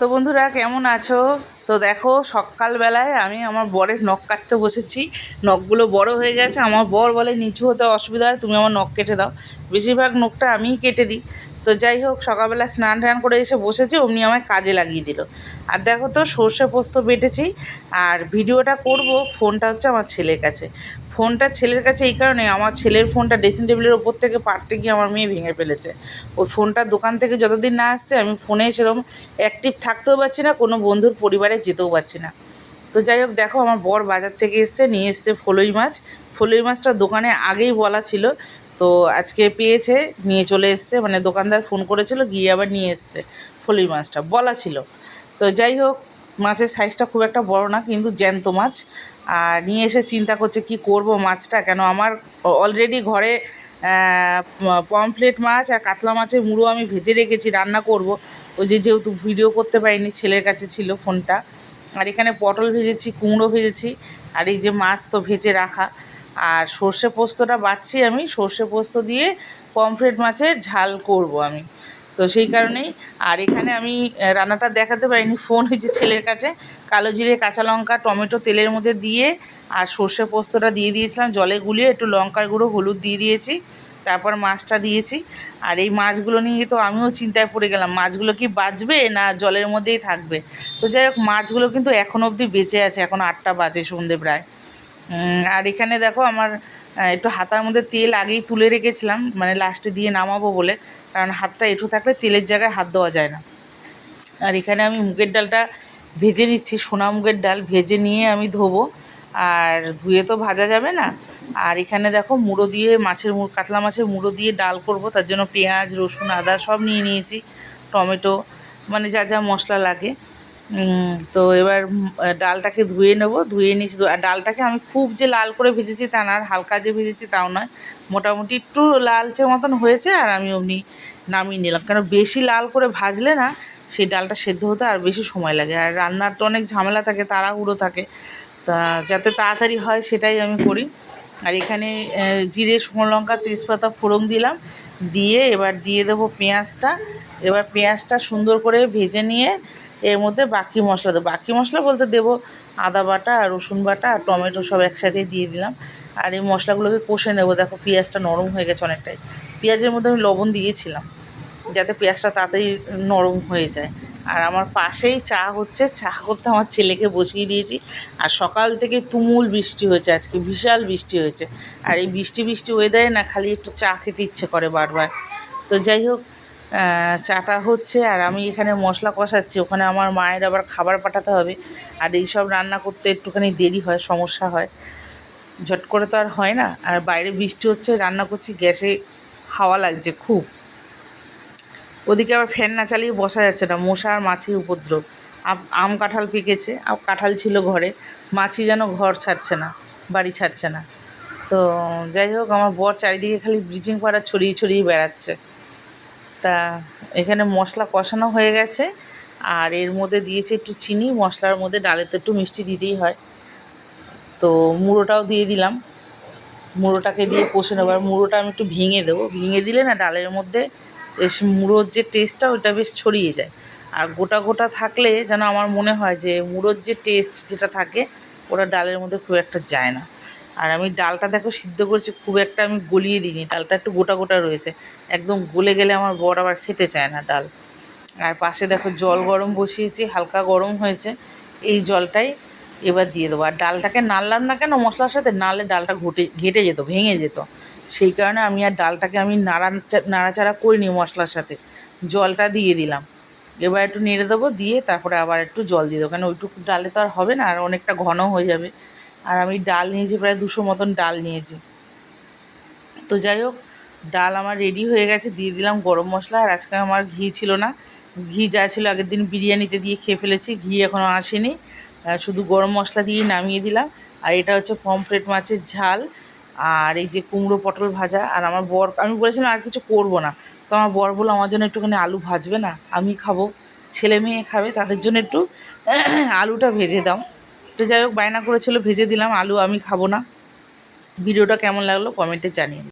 তো বন্ধুরা কেমন আছো? তো দেখো সকালবেলায় আমি আমার বরের নখ কাটতে বসেছি। নখগুলো বড় হয়ে গেছে। আমার বর বলে নিচু হতে অসুবিধা হয়, তুমি আমার নখ কেটে দাও। বেশিরভাগ নখটা আমিই কেটে দিই। তো যাই হোক, সকালবেলা স্নান টান করে এসে বসেছি, অমনি আমায় কাজে লাগিয়ে দিল। আর দেখো তো সর্ষে পোস্ত বেটেছি। আর ভিডিওটা করব, ফোনটা হচ্ছে আমার ছেলের কাছে। ফোনটা ছেলের কাছে এই কারণে, আমার ছেলের ফোনটা ড্রেসিং টেবিলের ওপর থেকে পারতে গিয়ে আমার মেয়ে ভেঙে ফেলেছে। ওই ফোনটা দোকান থেকে যতদিন না আসছে আমি ফোনে সেরকম অ্যাক্টিভ থাকতেও পারছি না, কোনো বন্ধুর পরিবারে যেতেও পারছি না। তো যাই হোক, দেখো আমার বর বাজার থেকে নিয়ে এসছে ফলই মাছ। ফলই মাছটা দোকানে আগেই বলা ছিল, তো আজকে পেয়েছে, নিয়ে চলে এসছে। মানে দোকানদার ফোন করেছিল, গিয়ে আবার নিয়ে এসছে। ফলই মাছটা বলা ছিল। তো যাই হোক, মাছের সাইজটা খুব একটা বড় না, কিন্তু জ্যান্ত মাছ। আর নিয়ে এসে চিন্তা করছে কি করব মাছটা, কেন আমার অলরেডি ঘরে পমফ্লেট মাছ আর কাতলা মাছের মুড়ো আমি ভেজে রেখেছি, রান্না করব। ওই যেহেতু ভিডিও করতে পারিনি, ছেলের কাছে ছিল ফোনটা। আর এখানে পটল ভেজেছি, কুমড়ো ভেজেছি, আর এই যে মাছ তো ভেজে রাখা। আর সর্ষে পোস্তটা বাটছি আমি, সর্ষে পোস্ত দিয়ে পমফ্রেট মাছের ঝাল করব আমি। তো সেই কারণেই। আর এখানে আমি রান্নাটা দেখাতে পারিনি, ফোন হয়েছে ছেলের কাছে। কালো জিরে, কাঁচা লঙ্কা, টমেটো তেলের মধ্যে দিয়ে আর সর্ষে পোস্তটা দিয়ে দিয়েছিলাম জলে গুলিয়ে, একটু লঙ্কার গুঁড়ো, হলুদ দিয়ে দিয়েছি, তারপর মাছটা দিয়েছি। আর এই মাছগুলো নিয়ে তো আমিও চিন্তায় পড়ে গেলাম, মাছগুলো কি বাঁচবে না জলের মধ্যেই থাকবে। তো যাই হোক, মাছগুলো কিন্তু এখনও অবধি বেঁচে আছে, এখন 8টা বাজে, সন্ধে প্রায়। আর এখানে দেখো আমার একটু হাতার মধ্যে তেল আগেই তুলে রেখেছিলাম, মানে লাস্টে দিয়ে নামাবো বলে, কারণ হাতটা এঁঠো থাকলে তেলের জায়গায় হাত দেওয়া যায় না। আর এখানে আমি মুগের ডালটা ভেজে নিচ্ছি, সোনা মুগের ডাল ভেজে নিয়ে আমি ধোবো। আর ধুয়ে তো ভাজা যাবে না। আর এখানে দেখো মুড়ো দিয়ে কাতলা মাছের মুড়ো দিয়ে ডাল করব, তার জন্য পেঁয়াজ, রসুন, আদা সব নিয়ে নিয়েছি, টমেটো, মানে যা যা মশলা লাগে। তো এবার ডালটাকে ধুয়ে নেব, ধুয়ে নিয়েছি। আর ডালটাকে আমি খুব যে লাল করে ভেজেছি তা না, আর হালকা যে ভেজেছি তাও নয়, মোটামুটি একটু লালচে মতন হয়েছে। আর আমি অমনি নামিয়ে নিলাম, কারণ বেশি লাল করে ভাজলে না সেই ডালটা সেদ্ধ হতে আর বেশি সময় লাগে। আর রান্নার তো অনেক ঝামেলা থাকে, তাড়াহুড়ো থাকে, তা যাতে তাড়াতাড়ি হয় সেটাই আমি করি। আর এখানে জিরে, শুকনো লঙ্কা, তেজপাতা ফোড়ন দিলাম, দিয়ে এবার দিয়ে দেবো পেঁয়াজটা। এবার পেঁয়াজটা সুন্দর করে ভেজে নিয়ে এর মধ্যে বাকি মশলা দেবো। বাকি মশলা বলতে দেবো আদা বাটা আর রসুন বাটা আর টমেটো সব একসাথে দিয়ে দিলাম। আর এই মশলাগুলোকে কষে নেবো। দেখো পেঁয়াজটা নরম হয়ে গেছে অনেকটাই। পেঁয়াজের মধ্যে আমি লবণ দিয়েছিলাম যাতে পেঁয়াজটা তাড়াতাড়ি নরম হয়ে যায়। আর আমার পাশেই চা হচ্ছে, চা করতে আমার ছেলেকে বসিয়ে দিয়েছি। আর সকাল থেকে তুমুল বৃষ্টি হয়েছে, আজকে বিশাল বৃষ্টি হয়েছে। আর এই বৃষ্টি বৃষ্টি ওয়েদারে না খালি একটু চা খেতে ইচ্ছে করে বারবার। তো যাই হোক, চাটা হচ্ছে আর আমি এখানে মশলা কষাচ্ছি। ওখানে আমার মায়ের আবার খাবার পাঠাতে হবে। আর এইসব রান্না করতে একটুখানি দেরি হয়, সমস্যা হয়, ঝট করে তো আর হয় না। আর বাইরে বৃষ্টি হচ্ছে, রান্না করছি, গ্যাসে হাওয়া লাগছে খুব। ওদিকে আবার ফ্যান না চালিয়ে বসা যাচ্ছে না, মশা আর মাছির উপদ্রব। আম কাঁঠাল পেকেছে, কাঁঠাল ছিল ঘরে, মাছি যেন ঘর ছাড়ছে না, বাড়ি ছাড়ছে না। তো যাই হোক, আমার বর চারিদিকে খালি ব্লিচিং পাউডার ছড়িয়ে ছড়িয়ে বেড়াচ্ছে। তা এখানে মশলা কষানো হয়ে গেছে। আর এর মধ্যে দিয়েছে একটু চিনি, মশলার মধ্যে, ডালে তো একটু মিষ্টি দিতেই হয়। তো মুড়োটাও দিয়ে দিলাম, মুড়োটাকে দিয়ে কষে নেবো। আর মুড়োটা আমি একটু ভেঙে দেবো, ভেঙে দিলে না ডালের মধ্যে বেশ মুড়োর যে টেস্টটা ওইটা বেশ ছড়িয়ে যায়। আর গোটা গোটা থাকলে যেন আমার মনে হয় যে মুড়োর যে টেস্ট যেটা থাকে ওটা ডালের মধ্যে খুব একটা যায় না। আর আমি ডালটা দেখো সিদ্ধ করছি, খুব একটা আমি গলিয়ে দিইনি, ডালটা একটু গোটা গোটা রয়েছে। একদম গলে গেলে আমার বর আবার খেতে চায় না ডাল। আর পাশে দেখো জল গরম বসিয়েছি, হালকা গরম হয়েছে, এই জলটাই এবার দিয়ে দেবো। আর ডালটাকে নাড়লাম না কেন মশলার সাথে, নাড়লে ডালটা ঘেটে যেত, ভেঙে যেত। সেই কারণে আমি আর ডালটাকে আমি নাড়াচাড়া করিনি, মশলার সাথে জলটা দিয়ে দিলাম। এবার একটু নেড়ে দেবো, দিয়ে তারপরে আবার একটু জল দিয়ে দেবো, কেন ওইটুকু ডালে তো আর হবে না, আর অনেকটা ঘন হয়ে যাবে। আর আমি ডাল নিয়েছি প্রায় 200 মতন ডাল নিয়েছি। তো যাই হোক, ডাল আমার রেডি হয়ে গেছে, দিয়ে দিলাম গরম মশলা। আর আজকে আমার ঘি ছিল না, ঘি যা ছিল আগের দিন বিরিয়ানিতে দিয়ে খেয়ে ফেলেছি, ঘি এখনও আসেনি। শুধু গরম মশলা দিয়ে নামিয়ে দিলাম। আর এটা হচ্ছে পমফ্রেট মাছের ঝাল, আর এই যে কুমড়ো পটল ভাজা। আর আমার বর, আমি বলেছিলাম আর কিছু করব না, তো আমার বর বললো আমার জন্য একটুখানি আলু ভাজবে না, আমি খাবো, ছেলে মেয়ে খাবে, তাদের জন্য একটু আলুটা ভেজে দাও। তো যাই হোক, বায়না করেছিল, ভেজে দিলাম আলু, আমি খাবো না। ভিডিওটা কেমন লাগলো কমেন্টে জানিয়ে।